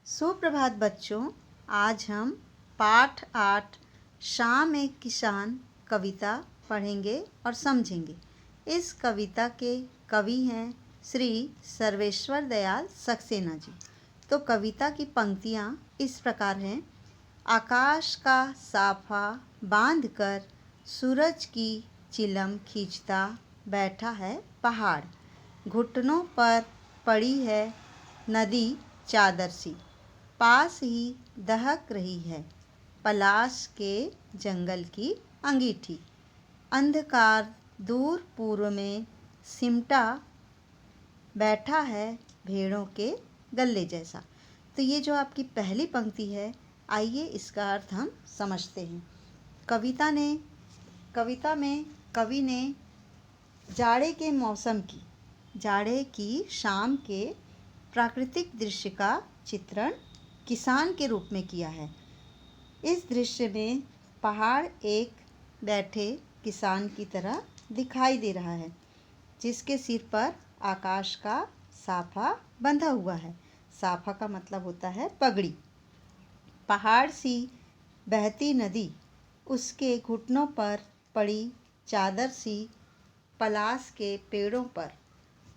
सुप्रभात बच्चों। आज हम पाठ 8 शाम एक किसान कविता पढ़ेंगे और समझेंगे। इस कविता के कवि हैं श्री सर्वेश्वर दयाल सक्सेना जी। तो कविता की पंक्तियाँ इस प्रकार हैं। आकाश का साफा बांधकर सूरज की चिलम खींचता बैठा है पहाड़, घुटनों पर पड़ी है नदी चादर सी, पास ही दहक रही है पलाश के जंगल की अंगीठी, अंधकार दूर पूर्व में सिमटा बैठा है भेड़ों के गले जैसा। तो ये जो आपकी पहली पंक्ति है, आइए इसका अर्थ हम समझते हैं। कविता में कवि ने जाड़े के मौसम की, जाड़े की शाम के प्राकृतिक दृश्य का चित्रण किसान के रूप में किया है। इस दृश्य में पहाड़ एक बैठे किसान की तरह दिखाई दे रहा है, जिसके सिर पर आकाश का साफा बंधा हुआ है। साफा का मतलब होता है पगड़ी। पहाड़ सी बहती नदी, उसके घुटनों पर पड़ी चादर सी, पलाश के पेड़ों पर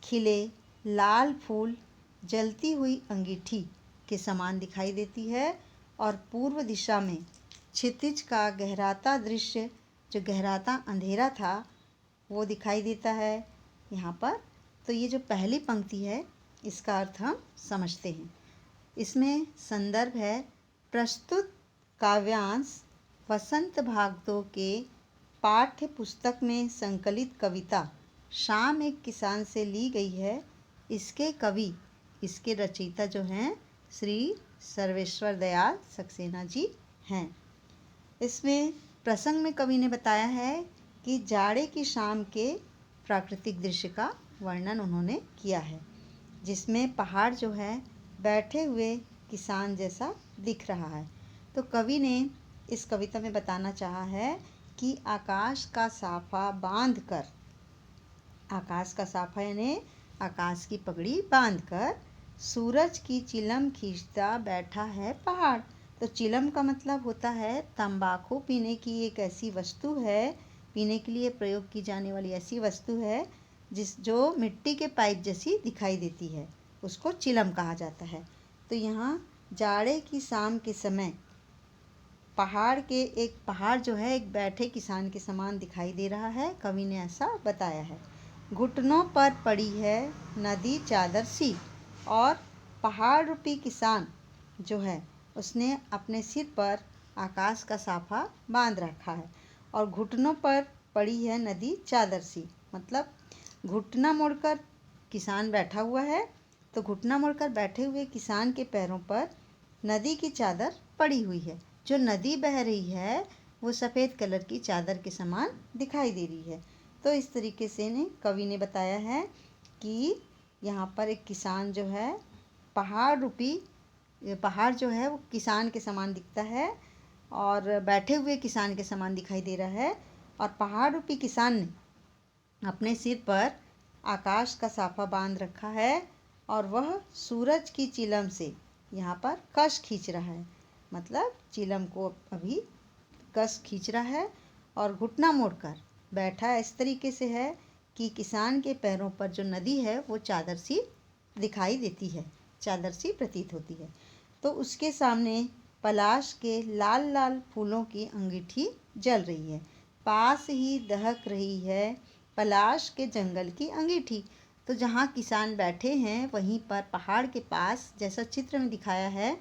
खिले लाल फूल जलती हुई अंगीठी के समान दिखाई देती है। और पूर्व दिशा में क्षितिज का गहराता दृश्य, जो गहराता अंधेरा था, वो दिखाई देता है यहाँ पर। तो ये जो पहली पंक्ति है, इसका अर्थ हम समझते हैं। इसमें संदर्भ है प्रस्तुत काव्यांश वसंत भाग 2 के पाठ्य पुस्तक में संकलित कविता शाम एक किसान से ली गई है। इसके कवि, इसके रचयिता जो हैं श्री सर्वेश्वर दयाल सक्सेना जी हैं। इसमें प्रसंग में कवि ने बताया है कि जाड़े की शाम के प्राकृतिक दृश्य का वर्णन उन्होंने किया है, जिसमें पहाड़ जो है बैठे हुए किसान जैसा दिख रहा है। तो कवि ने इस कविता में बताना चाहा है कि आकाश का साफा बांधकर, आकाश का साफा यानी आकाश की पगड़ी बांधकर सूरज की चिलम खींचता बैठा है पहाड़। तो चिलम का मतलब होता है तंबाकू पीने की एक ऐसी वस्तु है, पीने के लिए प्रयोग की जाने वाली ऐसी वस्तु है जो मिट्टी के पाइप जैसी दिखाई देती है, उसको चिलम कहा जाता है। तो यहाँ जाड़े की शाम के समय पहाड़ जो है एक बैठे किसान के समान दिखाई दे रहा है। कवि ने ऐसा बताया है। घुटनों पर पड़ी है नदी चादर सी, और पहाड़ रूपी किसान जो है उसने अपने सिर पर आकाश का साफा बांध रखा है, और घुटनों पर पड़ी है नदी चादर सी, मतलब घुटना मोड़कर किसान बैठा हुआ है। तो घुटना मोड़कर बैठे हुए किसान के पैरों पर नदी की चादर पड़ी हुई है। जो नदी बह रही है वो सफ़ेद कलर की चादर के समान दिखाई दे रही है। तो इस तरीके से कवि ने बताया है कि यहाँ पर एक किसान जो है पहाड़ जो है वो किसान के समान दिखता है, और बैठे हुए किसान के समान दिखाई दे रहा है। और पहाड़ रूपी किसान ने अपने सिर पर आकाश का साफा बांध रखा है, और वह सूरज की चिलम से यहाँ पर कश खींच रहा है, मतलब चिलम को अभी कश खींच रहा है, और घुटना मोड़कर बैठा इस तरीके से है कि किसान के पैरों पर जो नदी है वो चादर सी दिखाई देती है, चादर सी प्रतीत होती है। तो उसके सामने पलाश के लाल लाल फूलों की अंगीठी जल रही है, पास ही दहक रही है पलाश के जंगल की अंगीठी। तो जहाँ किसान बैठे हैं वहीं पर पहाड़ के पास, जैसा चित्र में दिखाया है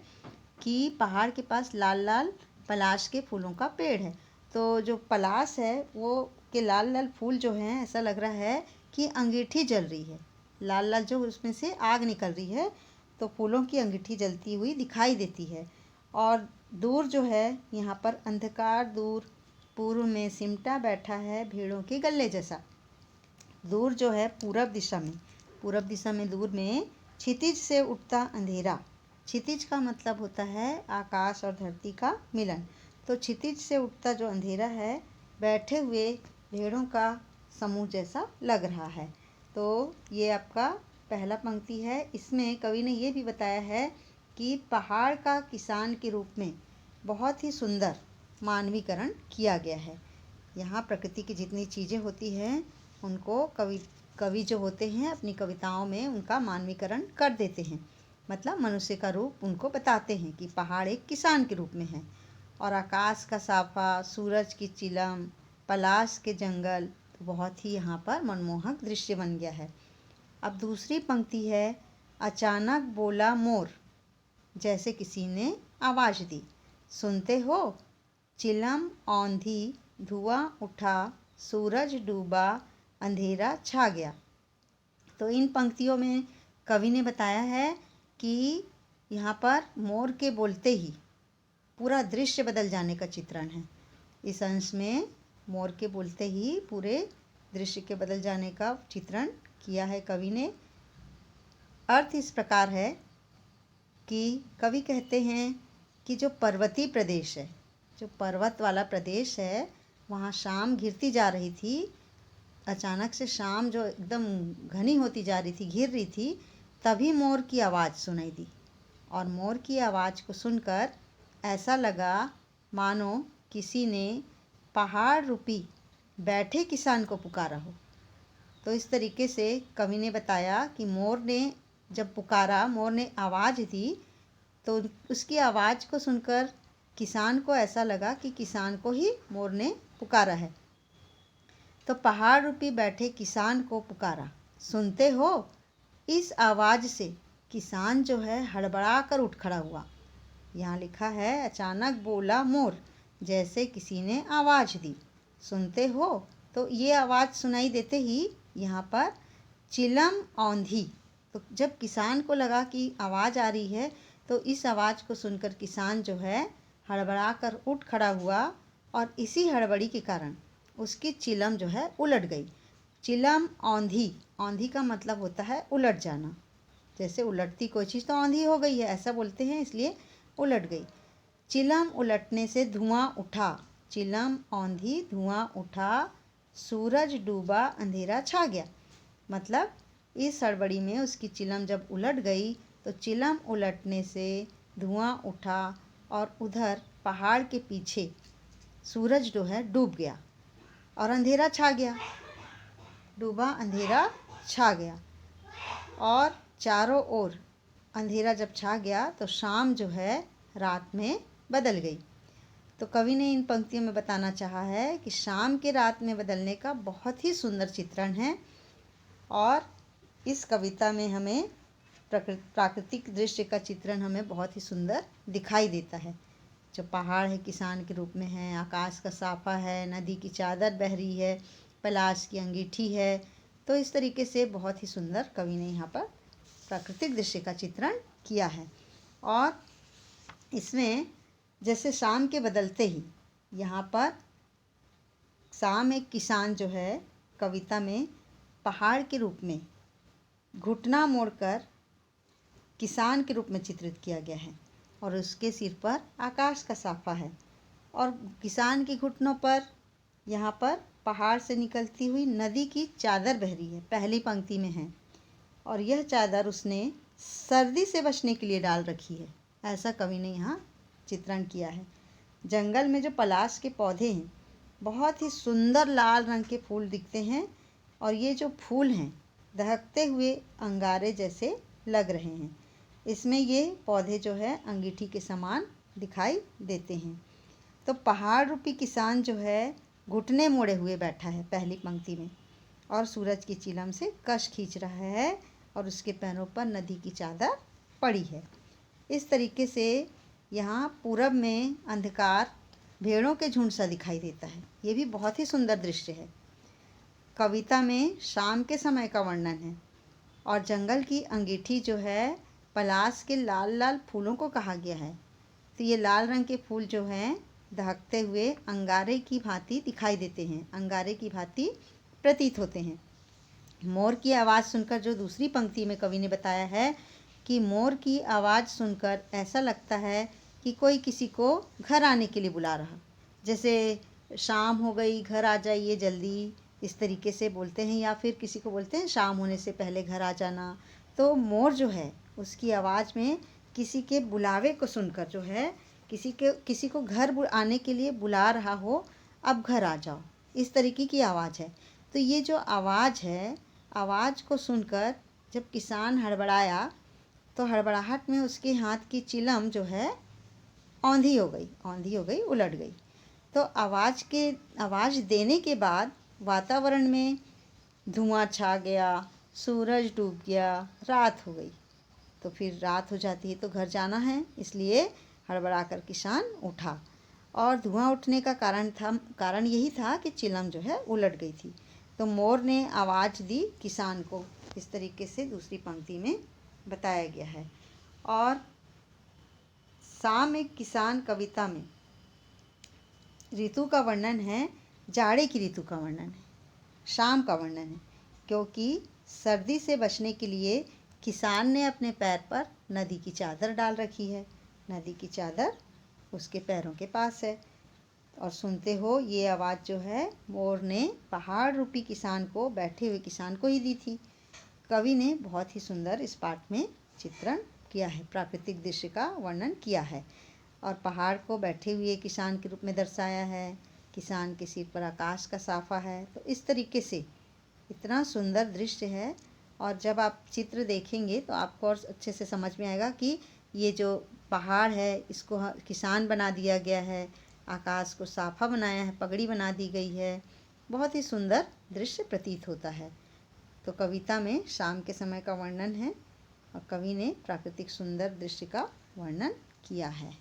कि पहाड़ के पास लाल लाल पलाश के फूलों का पेड़ है। तो जो पलाश है वो के लाल लाल फूल जो हैं, ऐसा लग रहा है कि अंगीठी जल रही है, लाल लाल जो उसमें से आग निकल रही है, तो फूलों की अंगीठी जलती हुई दिखाई देती है। और दूर जो है यहाँ पर अंधकार दूर पूर्व में सिमटा बैठा है भेड़ों के गले जैसा। दूर जो है पूरब दिशा में दूर में क्षितिज से उठता अंधेरा। क्षितिज का मतलब होता है आकाश और धरती का मिलन। तो क्षितिज से उठता जो अंधेरा है बैठे हुए भेड़ों का समूह जैसा लग रहा है। तो ये आपका पहला पंक्ति है। इसमें कवि ने ये भी बताया है कि पहाड़ का किसान के रूप में बहुत ही सुंदर मानवीकरण किया गया है। यहाँ प्रकृति की जितनी चीज़ें होती हैं उनको कवि जो होते हैं अपनी कविताओं में उनका मानवीकरण कर देते हैं, मतलब मनुष्य का रूप उनको बताते हैं कि पहाड़ एक किसान के रूप में है। और आकाश का साफा, सूरज की चिलम, पलाश के जंगल, तो बहुत ही यहाँ पर मनमोहक दृश्य बन गया है। अब दूसरी पंक्ति है, अचानक बोला मोर, जैसे किसी ने आवाज़ दी, सुनते हो, चिलम औंधी, धुआं उठा, सूरज डूबा, अंधेरा छा गया। तो इन पंक्तियों में कवि ने बताया है कि यहाँ पर मोर के बोलते ही पूरा दृश्य बदल जाने का चित्रण है। इस अंश में मोर के बोलते ही पूरे दृश्य के बदल जाने का चित्रण किया है कवि ने। अर्थ इस प्रकार है कि कवि कहते हैं कि जो पर्वतीय प्रदेश है, जो पर्वत वाला प्रदेश है, वहाँ शाम घिरती जा रही थी। अचानक से शाम जो एकदम घनी होती जा रही थी, घिर रही थी, तभी मोर की आवाज़ सुनाई दी। और मोर की आवाज़ को सुनकर ऐसा लगा मानो किसी ने पहाड़ रूपी बैठे किसान को पुकारा हो। तो इस तरीके से कवि ने बताया कि मोर ने जब पुकारा, मोर ने आवाज़ दी, तो उसकी आवाज़ को सुनकर किसान को ऐसा लगा कि किसान को ही मोर ने पुकारा है। तो पहाड़ रूपी बैठे किसान को पुकारा, सुनते हो। इस आवाज़ से किसान जो है हड़बड़ा कर उठ खड़ा हुआ। यहाँ लिखा है, अचानक बोला मोर, जैसे किसी ने आवाज़ दी, सुनते हो। तो ये आवाज़ सुनाई देते ही यहाँ पर चिलम औंधी, तो जब किसान को लगा कि आवाज़ आ रही है, तो इस आवाज़ को सुनकर किसान जो है हड़बड़ा कर उठ खड़ा हुआ। और इसी हड़बड़ी के कारण उसकी चिलम जो है उलट गई। चिलम औंधी, औंधी का मतलब होता है उलट जाना। जैसे उलटती कोई चीज़ तो औंधी हो गई है, ऐसा बोलते हैं, इसलिए उलट गई। चिलम उलटने से धुआं उठा, चिलम औंधी, धुआं उठा, सूरज डूबा, अंधेरा छा गया। मतलब इस हड़बड़ी में उसकी चिलम जब उलट गई तो चिलम उलटने से धुआं उठा और उधर पहाड़ के पीछे सूरज जो है डूब गया और अंधेरा छा गया। डूबा, अंधेरा छा गया और चारों ओर अंधेरा जब छा गया तो शाम जो है रात में बदल गई। तो कवि ने इन पंक्तियों में बताना चाहा है कि शाम के रात में बदलने का बहुत ही सुंदर चित्रण है। और इस कविता में हमें प्राकृतिक दृश्य का चित्रण हमें बहुत ही सुंदर दिखाई देता है। जो पहाड़ है किसान के रूप में है, आकाश का साफा है, नदी की चादर बह रही है, पलाश की अंगीठी है। तो इस तरीके से बहुत ही सुंदर कवि ने यहाँ पर प्राकृतिक दृश्य का चित्रण किया है। और इसमें जैसे शाम के बदलते ही यहाँ पर शाम एक किसान जो है कविता में पहाड़ के रूप में घुटना मोड़कर किसान के रूप में चित्रित किया गया है। और उसके सिर पर आकाश का साफा है और किसान के घुटनों पर यहाँ पर पहाड़ से निकलती हुई नदी की चादर बह रही है, पहली पंक्ति में है। और यह चादर उसने सर्दी से बचने के लिए डाल रखी है, ऐसा कवि ने यहाँ चित्रण किया है। जंगल में जो पलाश के पौधे हैं, बहुत ही सुंदर लाल रंग के फूल दिखते हैं और ये जो फूल हैं दहकते हुए अंगारे जैसे लग रहे हैं। इसमें ये पौधे जो है अंगीठी के समान दिखाई देते हैं। तो पहाड़ रूपी किसान जो है घुटने मोड़े हुए बैठा है पहली पंक्ति में और सूरज की चिलम से कश खींच रहा है और उसके पैरों पर नदी की चादर पड़ी है। इस तरीके से यहाँ पूरब में अंधकार भेड़ों के झुंड सा दिखाई देता है। ये भी बहुत ही सुंदर दृश्य है। कविता में शाम के समय का वर्णन है और जंगल की अंगीठी जो है पलाश के लाल लाल फूलों को कहा गया है। तो ये लाल रंग के फूल जो हैं दहकते हुए अंगारे की भांति दिखाई देते हैं, अंगारे की भांति प्रतीत होते हैं। मोर की आवाज़ सुनकर, जो दूसरी पंक्ति में कवि ने बताया है कि मोर की आवाज़ सुनकर ऐसा लगता है कि कोई किसी को घर आने के लिए बुला रहा, जैसे शाम हो गई, घर आ जाइए जल्दी, इस तरीके से बोलते हैं। या फिर किसी को बोलते हैं शाम होने से पहले घर आ जाना। तो मोर जो है उसकी आवाज़ में किसी के बुलावे को सुनकर जो है किसी को घर आने के लिए बुला रहा हो, अब घर आ जाओ, इस तरीके की आवाज़ है। तो ये जो आवाज़ है, आवाज़ को सुनकर जब किसान हड़बड़ाया तो हड़बड़ाहट में उसके हाथ की चिलम जो है औंधी हो गई, उलट गई। तो आवाज़ देने के बाद वातावरण में धुआं छा गया, सूरज डूब गया, रात हो गई। तो फिर रात हो जाती है तो घर जाना है, इसलिए हड़बड़ा कर किसान उठा और धुआं उठने का कारण यही था कि चिलम जो है उलट गई थी। तो मोर ने आवाज़ दी किसान को, इस तरीके से दूसरी पंक्ति में बताया गया है। और शाम एक किसान कविता में ऋतु का वर्णन है, जाड़े की ऋतु का वर्णन है, शाम का वर्णन है, क्योंकि सर्दी से बचने के लिए किसान ने अपने पैर पर नदी की चादर डाल रखी है। नदी की चादर उसके पैरों के पास है। और सुनते हो, ये आवाज़ जो है मोर ने पहाड़ रूपी किसान को, बैठे हुए किसान को ही दी थी। कवि ने बहुत ही सुंदर इस पाठ में चित्रण किया है, प्राकृतिक दृश्य का वर्णन किया है और पहाड़ को बैठे हुए किसान के रूप में दर्शाया है। किसान के सिर पर आकाश का साफा है। तो इस तरीके से इतना सुंदर दृश्य है। और जब आप चित्र देखेंगे तो आपको और अच्छे से समझ में आएगा कि ये जो पहाड़ है इसको किसान बना दिया गया है, आकाश को साफा बनाया है, पगड़ी बना दी गई है। बहुत ही सुंदर दृश्य प्रतीत होता है। तो कविता में शाम के समय का वर्णन है और कवि ने प्राकृतिक सुंदर दृश्य का वर्णन किया है।